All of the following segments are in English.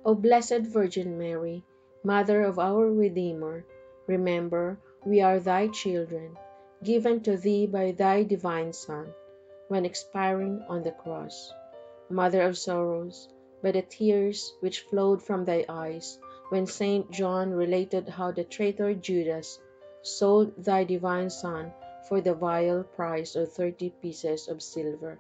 O Blessed Virgin Mary, Mother of our Redeemer, remember we are thy children, given to thee by thy divine Son, when expiring on the cross. Mother of sorrows, by the tears which flowed from thy eyes, when Saint John related how the traitor Judas sold thy divine Son for the vile price of 30 pieces of silver.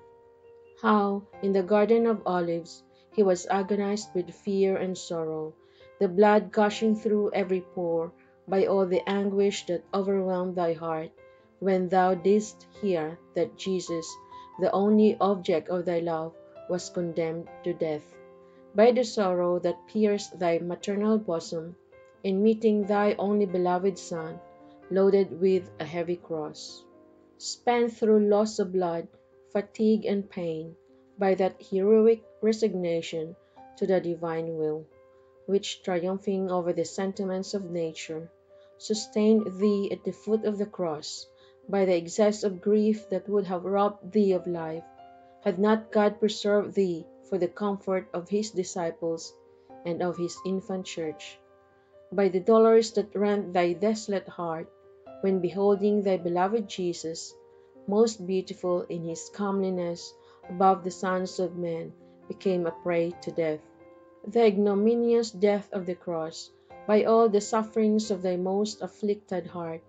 How, in the Garden of Olives, he was agonized with fear and sorrow, the blood gushing through every pore, by all the anguish that overwhelmed thy heart, when thou didst hear that Jesus, the only object of thy love, was condemned to death. By the sorrow that pierced thy maternal bosom, in meeting thy only beloved Son, loaded with a heavy cross. Spent through loss of blood, fatigue, and pain, by that heroic resignation to the divine will, which, triumphing over the sentiments of nature, sustained thee at the foot of the cross, by the excess of grief that would have robbed thee of life, had not God preserved thee for the comfort of his disciples and of his infant church. By the dolors that rent thy desolate heart, when beholding thy beloved Jesus, most beautiful in his comeliness above the sons of men, became a prey to death. The ignominious death of the cross, by all the sufferings of thy most afflicted heart,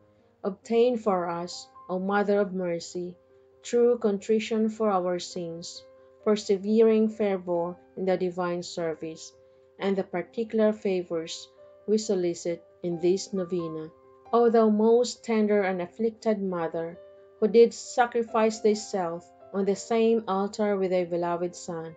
obtain for us, O Mother of Mercy, true contrition for our sins, persevering fervour in the divine service, and the particular favours we solicit in this novena. O thou most tender and afflicted Mother, who didst sacrifice thyself on the same altar with thy beloved Son,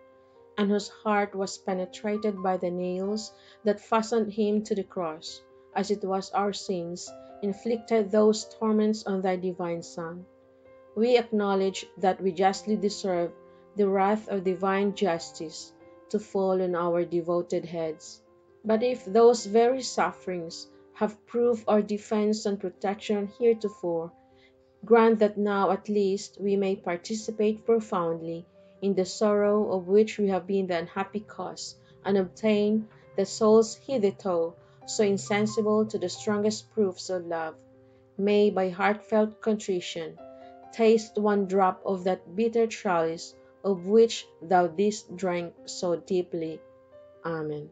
and whose heart was penetrated by the nails that fastened him to the cross, as it was our sins, inflicted those torments on thy divine Son. We acknowledge that we justly deserve the wrath of divine justice to fall on our devoted heads. But if those very sufferings have proved our defense and protection heretofore, grant that now at least we may participate profoundly in the sorrow of which we have been the unhappy cause, and obtain the souls hitherto so insensible to the strongest proofs of love, may by heartfelt contrition taste one drop of that bitter chalice of which thou didst drink so deeply. Amen.